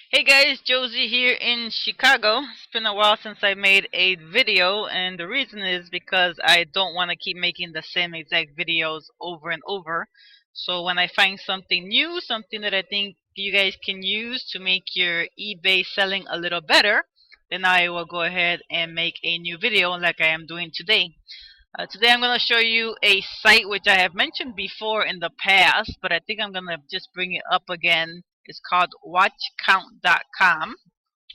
Hey guys, Josie here in Chicago. It's been a while since I made a video, and the reason is because I don't want to keep making the same exact videos over and over. So when I find something new, something that I think you guys can use to make your eBay selling a little better, then I will go ahead and make a new video like I am doing today. Today I'm going to show you a site which I have mentioned before in the past, but I think I'm going to just bring it up again. It's called watchcount.com.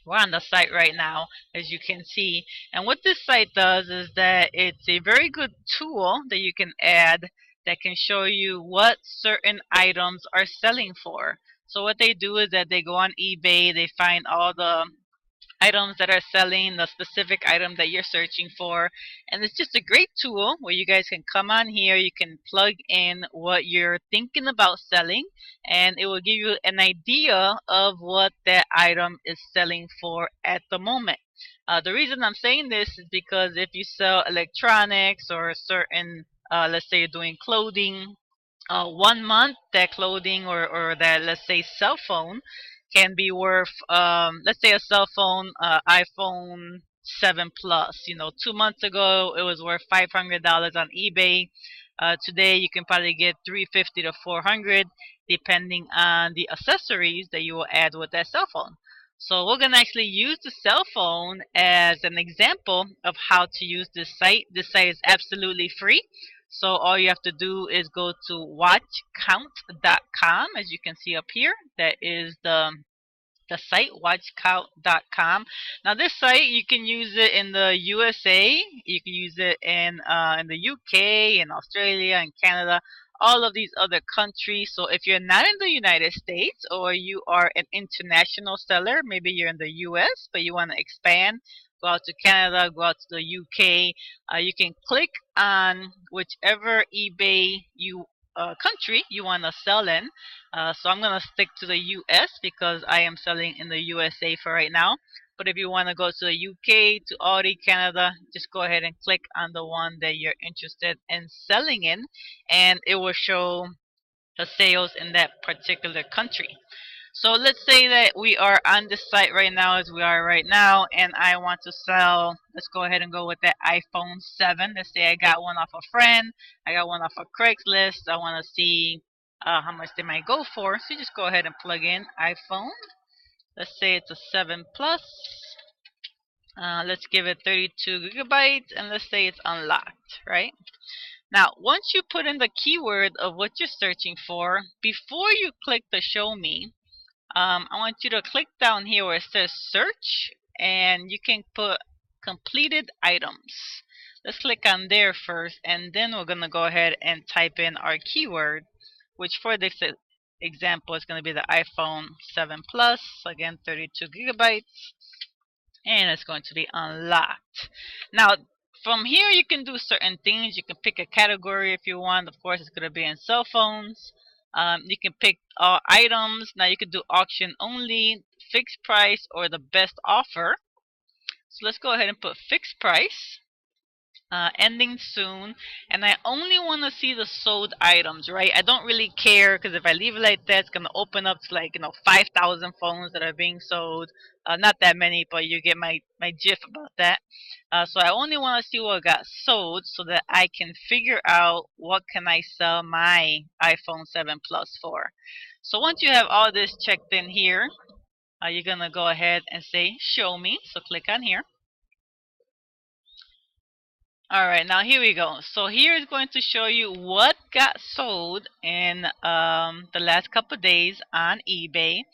We're on the site right now, as you can see. And what this site does is that it's a very good tool that you can add that can show you what certain items are selling for. So what they do is that they go on eBay, they find all the items that are selling the specific item that you're searching for, and it's just a great tool where you guys can come on here, you can plug in what you're thinking about selling, and it will give you an idea of what that item is selling for at the moment. The reason I'm saying this is because if you sell electronics or certain let's say you're doing clothing, 1 month that clothing or that, let's say, cell phone can be worth, let's say a cell phone, iPhone 7 Plus. 2 months ago it was worth $500 on eBay. Today you can probably get 350 to 400 depending on the accessories that you will add with that cell phone. So we're going to actually use the cell phone as an example of how to use this site. This site is absolutely free. So all you have to do is go to watchcount.com, as you can see up here. That is the site, watchcount.com. Now this site, you can use it in the USA, you can use it in the UK, in Australia, and Canada, all of these other countries. So if you're not in the United States or you are an international seller, maybe you're in the US but you want to expand, go out to Canada, go out to the UK, you can click on whichever eBay country you want to sell in. So I'm going to stick to the US because I am selling in the USA for right now. But if you want to go to the UK, to Audi, Canada, just go ahead and click on the one that you're interested in selling in, and it will show the sales in that particular country. So let's say that we are on this site right now as we are right now, and I want to sell, let's go ahead and go with that iPhone 7. Let's say I got one off a friend, I got one off of Craigslist, I want to see how much they might go for. So you just go ahead and plug in iPhone. Let's say it's a 7 Plus. Let's give it 32 gigabytes, and let's say it's unlocked, right? Now, once you put in the keyword of what you're searching for, before you click the show me, I want you to click down here where it says search, and you can put completed items. Let's click on there first, and then we're going to go ahead and type in our keyword, which for this example is going to be the iPhone 7 Plus, again 32 gigabytes, and it's going to be unlocked. Now, from here you can do certain things. You can pick a category if you want. Of course, it's going to be in cell phones. You can pick all items. Now you can do auction only, fixed price, or the best offer. So let's go ahead and put fixed price. Ending soon, and I only want to see the sold items, right? I don't really care because if I leave it like that, it's gonna open up to, like, 5,000 phones that are being sold. Not that many, but you get my gist about that. So I only want to see what got sold so that I can figure out what can I sell my iPhone 7 Plus for. So once you have all this checked in here, you're gonna go ahead and say show me. So click on here. Alright, now here we go. So here is going to show you what got sold in the last couple of days on eBay.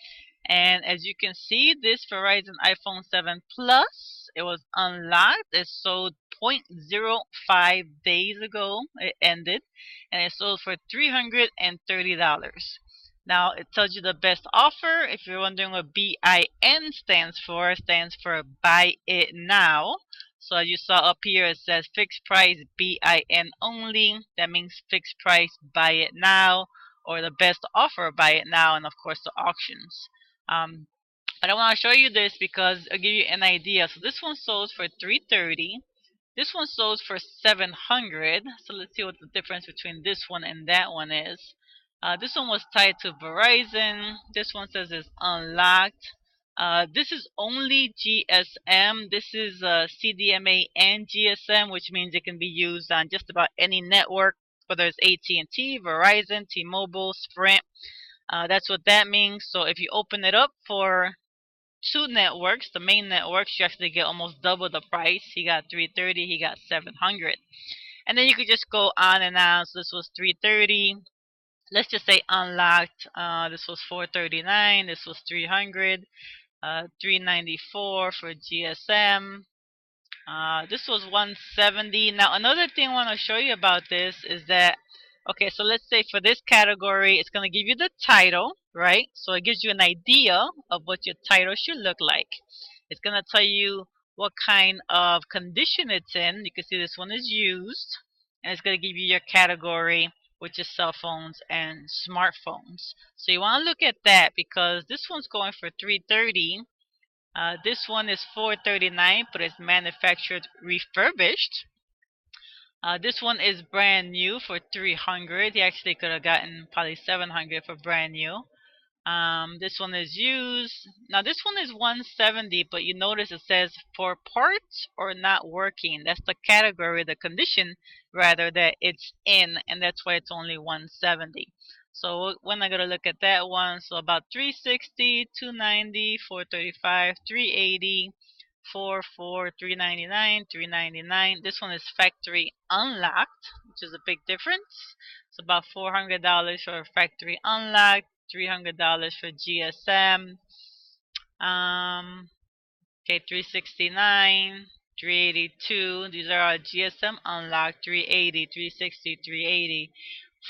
And as you can see, this Verizon iPhone 7 Plus, it was unlocked. It sold 0.05 days ago. It ended. And it sold for $330. Now, it tells you the best offer. If you're wondering what BIN stands for, it stands for Buy It Now. So you saw up here it says fixed price BIN only. That means fixed price, buy it now, or the best offer, buy it now, and of course the auctions. But I want to show you this because I'll give you an idea. So this one sold for 330. This one sold for 700. So let's see what the difference between this one and that one is. This one was tied to Verizon. This one says it's unlocked. This is only GSM. This is CDMA and GSM, which means it can be used on just about any network, whether it's AT&T, Verizon, T-Mobile, Sprint. That's what that means. So if you open it up for two networks, the main networks, you actually get almost double the price. He got 330, he got 700. And then you could just go on and on. So this was 330. Let's just say unlocked. This was 439. This was 300. 394 for GSM. This was 170. Now another thing I want to show you about this is that, okay, so let's say for this category, it's going to give you the title, right? So it gives you an idea of what your title should look like. It's going to tell you what kind of condition it's in. You can see this one is used, and it's going to give you your category, which is cell phones and smartphones. So you want to look at that because this one's going for 330. This one is 439, but it's manufactured refurbished. This one is brand new for 300. He actually could have gotten probably 700 for brand new. This one is used. Now this one is 170, but you notice it says for parts or not working. That's the category, the condition rather, that it's in, and that's why it's only 170. So we're not going to look at that one. So about 360, 290, 435, 380, 44, 399, 399. This one is factory unlocked, which is a big difference. It's about $400 for factory unlocked. $300 for GSM. Okay, 369, 382. These are our GSM unlocked. 380, 360, 380,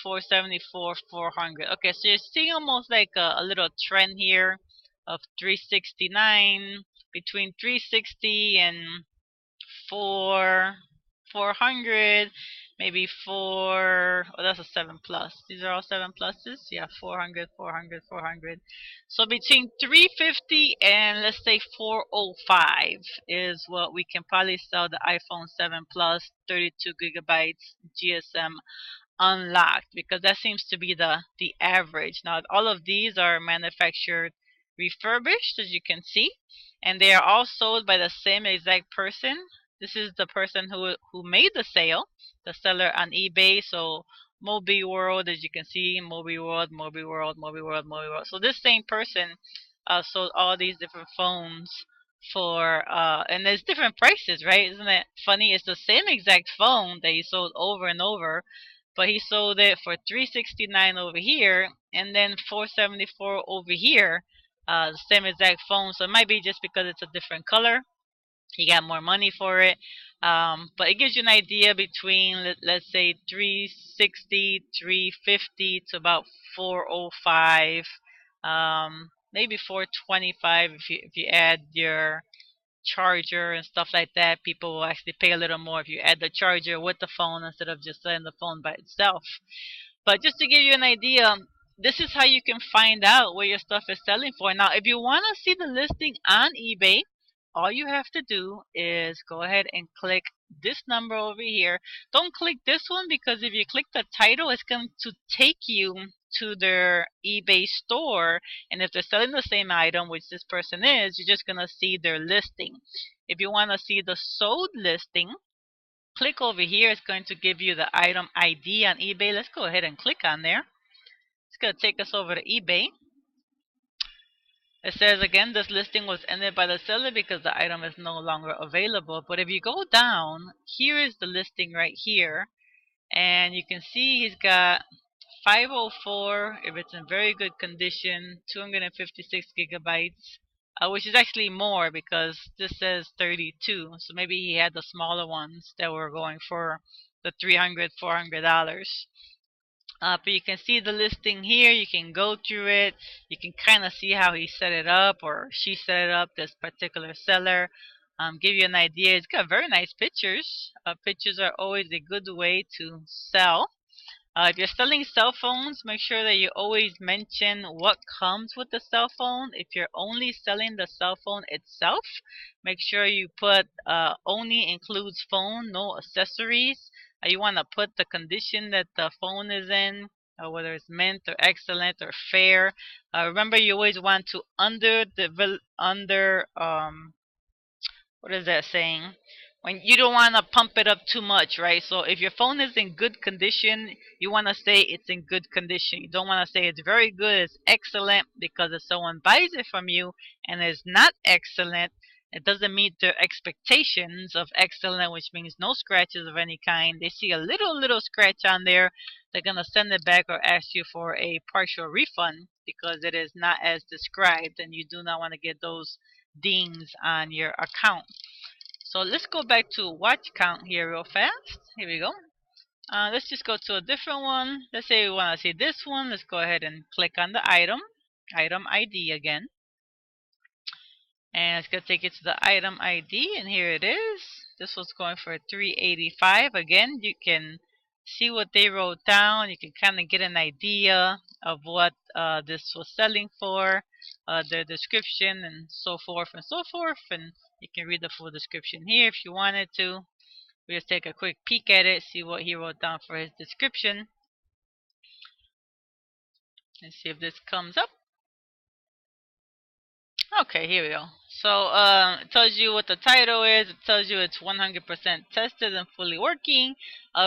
474, 400. Okay, so you're seeing almost like a little trend here of 369, between 360 and 400, maybe 4. Oh, that's a 7 plus. These are all 7 pluses. Yeah, 400, 400, 400. So between 350 and let's say 405 is what we can probably sell the iPhone 7 Plus 32 gigabytes GSM unlocked, because that seems to be the average. Now all of these are manufactured refurbished, as you can see, and they are all sold by the same exact person. This is the person who made the sale, the seller on eBay. So Moby World, as you can see, Moby World, Moby World, Moby World, Moby World. So this same person sold all these different phones for and there's different prices, right? Isn't it funny? It's the same exact phone that he sold over and over, but he sold it for 369 over here and then 474 over here. The same exact phone. So it might be just because it's a different color, he got more money for it. But it gives you an idea between, let's say, 360, 350 to about 405, maybe 425 if you add your charger and stuff like that. People will actually pay a little more if you add the charger with the phone instead of just selling the phone by itself. But just to give you an idea, this is how you can find out what your stuff is selling for. Now, if you want to see the listing on eBay, all you have to do is go ahead and click this number over here. Don't click this one, because if you click the title, it's going to take you to their eBay store, and if they're selling the same item, which this person is, you're just going to see their listing. If you want to see the sold listing, click over here. It's going to give you the item ID on eBay. Let's go ahead and click on there. It's going to take us over to eBay. It says again, this listing was ended by the seller because the item is no longer available. But if you go down, here is the listing right here. And you can see he's got 504 if it's in very good condition, 256 gigabytes, which is actually more because this says 32. So maybe he had the smaller ones that were going for the $300, $400. But you can see the listing here. You can go through it. You can kind of see how he set it up, or she set it up, this particular seller. Give you an idea. It's got very nice pictures. Pictures are always a good way to sell. If you're selling cell phones, make sure that you always mention what comes with the cell phone. If you're only selling the cell phone itself, make sure you put only includes phone, no accessories. You want to put the condition that the phone is in, whether it's mint or excellent or fair. Remember, you always want to what is that saying? When you don't want to pump it up too much, right? So if your phone is in good condition, you want to say it's in good condition. You don't want to say it's very good, it's excellent, because if someone buys it from you and it's not excellent, it doesn't meet their expectations of excellent, which means no scratches of any kind. They see a little scratch on there, they're gonna send it back or ask you for a partial refund because it is not as described, and you do not want to get those dings on your account. So let's go back to watch count here real fast. Here we go. Let's just go to a different one. Let's say we want to see this one. Let's go ahead and click on the item ID again. And it's going to take you to the item ID, and here it is. This was going for $385. Again, you can see what they wrote down. You can kind of get an idea of what this was selling for, their description, and so forth and so forth. And you can read the full description here if you wanted to. We just take a quick peek at it, see what he wrote down for his description. Let's see if this comes up. Okay, here we go. So it tells you what the title is. It tells you it's 100% tested and fully working.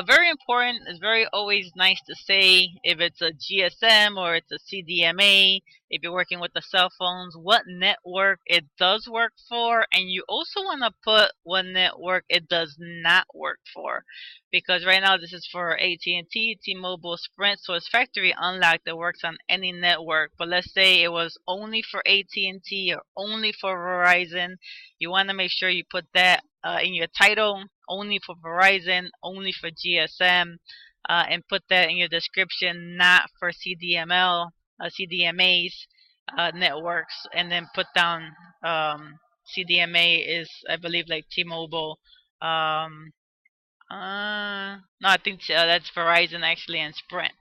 Very important. It's very always nice to say if it's a GSM or it's a CDMA. If you're working with the cell phones, what network it does work for, and you also want to put what network it does not work for, because right now this is for AT&T, T-Mobile, Sprint, so it's factory unlocked that works on any network. But let's say it was only for AT&T or only for Verizon. You want to make sure you put that in your title, only for Verizon, only for GSM, and put that in your description, not for CDMAs networks, and then put down CDMA is, I believe, like T-Mobile. No, I think that's Verizon actually and Sprint.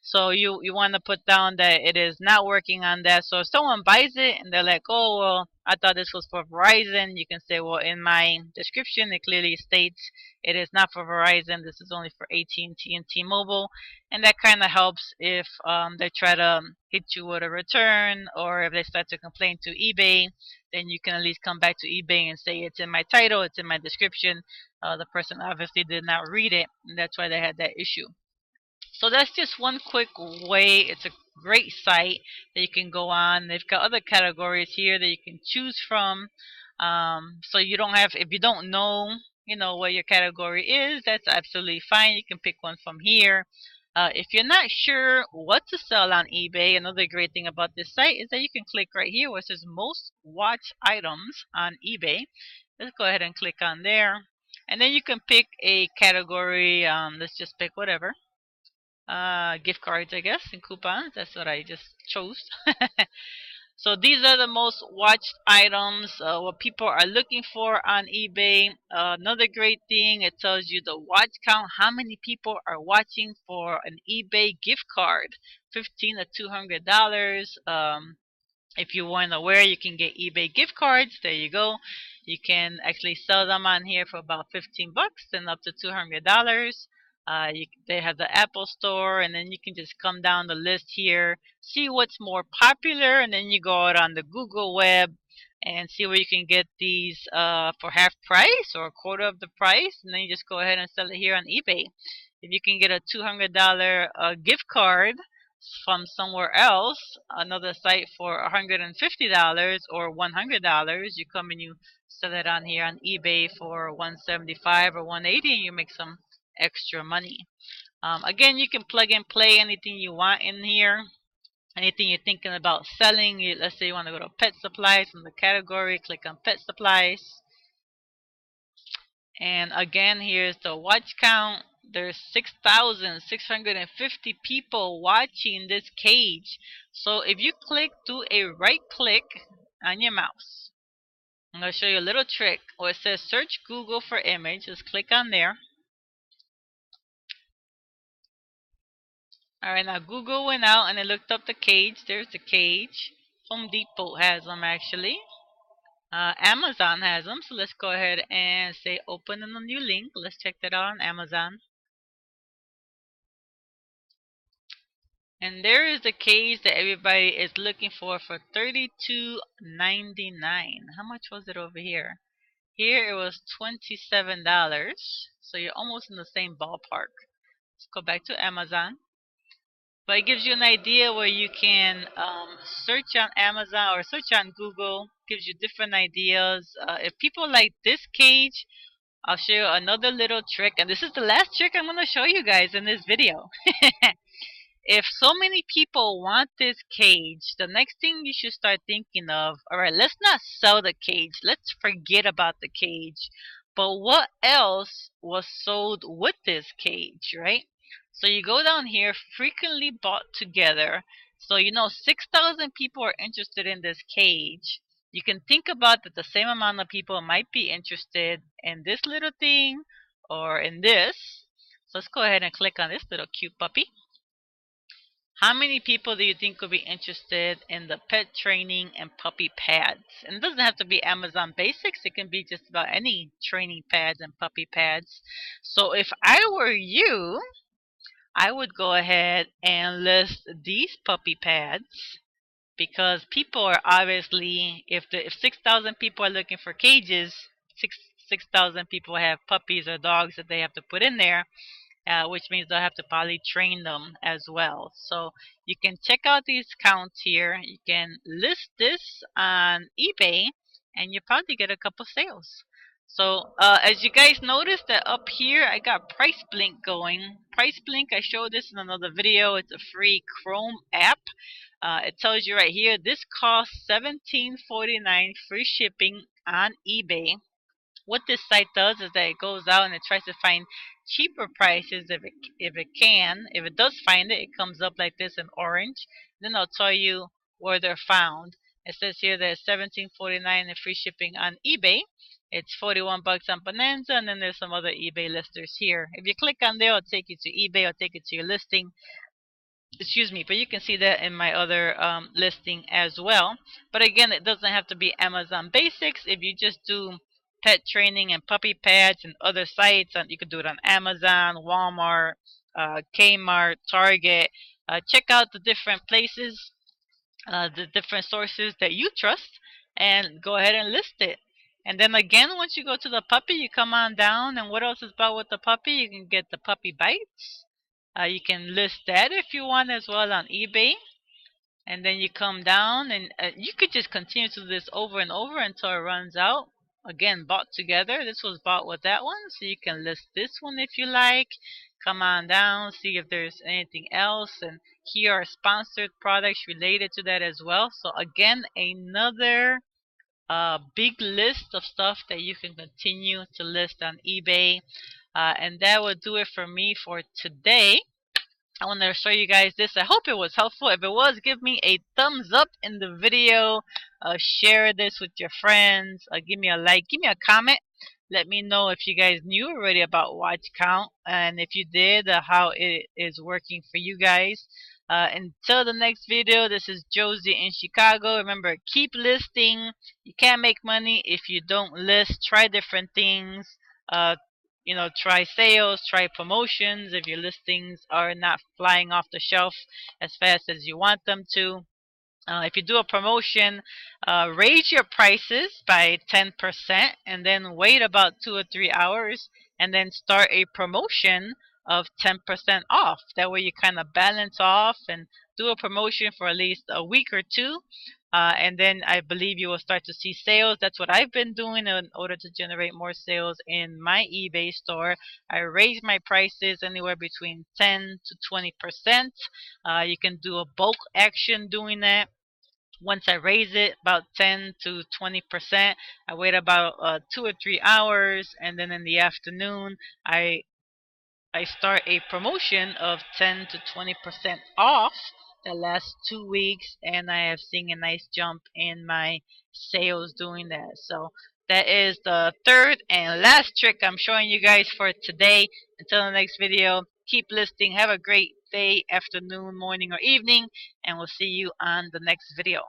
So you want to put down that it is not working on that. So if someone buys it and they're like, oh, well, I thought this was for Verizon, you can say, well, in my description, it clearly states it is not for Verizon. This is only for AT&T and T-Mobile. And that kind of helps if they try to hit you with a return, or if they start to complain to eBay, then you can at least come back to eBay and say it's in my title, it's in my description. The person obviously did not read it, and that's why they had that issue. So that's just one quick way. It's a great site that you can go on. They've got other categories here that you can choose from. So you don't have, if you don't know, what your category is, that's absolutely fine. You can pick one from here. If you're not sure what to sell on eBay, another great thing about this site is that you can click right here where it says most watch items on eBay. Let's go ahead and click on there. And then you can pick a category. Let's just pick whatever. Gift cards, I guess, and coupons. That's what I just chose. So these are the most watched items, what people are looking for on eBay. Another great thing, it tells you the watch count, how many people are watching for an eBay gift card, $15 to $200. If you weren't aware, you can get eBay gift cards. There you go. You can actually sell them on here for about 15 bucks and up to $200. They have the Apple Store, and then you can just come down the list here, see what's more popular, and then you go out on the Google web and see where you can get these for half price or a quarter of the price, and then you just go ahead and sell it here on eBay. If you can get a $200 gift card from somewhere else, another site for $150 or $100, you come and you sell it on here on eBay for $175 or $180, and you make some extra money. Again, you can plug and play anything you want in here. Anything you're thinking about selling. Let's say you want to go to pet supplies from the category, click on pet supplies. And again, here's the watch count. There's 6,650 people watching this cage. So if you do a right click on your mouse, I'm going to show you a little trick where it says search Google for image. Just click on there. Alright, now Google went out and it looked up the cage. There's the cage. Home Depot has them actually. Amazon has them. So let's go ahead and say open in a new link. Let's check that out on Amazon. And there is the cage that everybody is looking for $32.99. How much was it over here? Here it was $27. So you're almost in the same ballpark. Let's go back to Amazon. But it gives you an idea where you can search on Amazon or search on Google. Gives you different ideas. If people like this cage, I'll show you another little trick. And this is the last trick I'm going to show you guys in this video. If so many people want this cage, the next thing you should start thinking of, alright, let's not sell the cage. Let's forget about the cage. But what else was sold with this cage, right? So you go down here, frequently bought together. So you know 6,000 people are interested in this cage. You can think about that the same amount of people might be interested in this little thing or in this. So let's go ahead and click on this little cute puppy. How many people do you think will be interested in the pet training and puppy pads? And it doesn't have to be Amazon Basics. It can be just about any training pads and puppy pads. So if I were you, I would go ahead and list these puppy pads because people are obviously, if 6,000 people are looking for cages, 6,000 people have puppies or dogs that they have to put in there. Which means they'll have to probably train them as well. So you can check out these counts here. You can list this on eBay and you probably get a couple sales. So as you guys notice that up here I got Price Blink going. Price Blink, I showed this in another video. It's a free Chrome app. It tells you right here this costs $17.49 free shipping on eBay. What this site does is that it goes out and it tries to find cheaper prices if it can. If it does find it, it comes up like this in orange. Then I'll tell you where they're found. It says here there's $17.49 in free shipping on eBay. It's 41 bucks on Bonanza, and then there's some other eBay listers here. If you click on there, it'll take you to eBay, it'll take you to your listing. Excuse me, but you can see that in my other listing as well. But again, it doesn't have to be Amazon Basics. If you just do pet training and puppy pads and other sites, and you can do it on Amazon, Walmart, Kmart, Target. Check out the different places, the different sources that you trust, and go ahead and list it. And then again, once you go to the puppy, you come on down, and what else is bought with the puppy? You can get the puppy bites. You can list that if you want as well on eBay. And then you come down and you could just continue to do this over and over until it runs out. Again, bought together. This was bought with that one. So you can list this one if you like. Come on down, see if there's anything else. And here are sponsored products related to that as well. So again, another big list of stuff that you can continue to list on eBay. And that will do it for me for today. I want to show you guys this. I hope it was helpful. If it was, give me a thumbs up in the video. Share this with your friends. Give me a like. Give me a comment. Let me know if you guys knew already about watch count. And if you did, how it is working for you guys. Until the next video, this is Josie in Chicago. Remember, keep listing. You can't make money if you don't list. Try different things. You know, try sales, try promotions if your listings are not flying off the shelf as fast as you want them to. If you do a promotion, raise your prices by 10% and then wait about 2 or 3 hours and then start a promotion of 10% off. That way you kind of balance off and do a promotion for at least a week or two. And then I believe you will start to see sales. That's what I've been doing in order to generate more sales in my eBay store. I raise my prices anywhere between 10 to 20%. You can do a bulk action doing that. Once I raise it about 10 to 20%, I wait about 2 or 3 hours, and then in the afternoon I start a promotion of 10 to 20% off the last 2 weeks, and I have seen a nice jump in my sales doing that. So that is the third and last trick I'm showing you guys for today. Until the next video, keep listing. Have a great day, afternoon, morning, or evening, and we'll see you on the next video.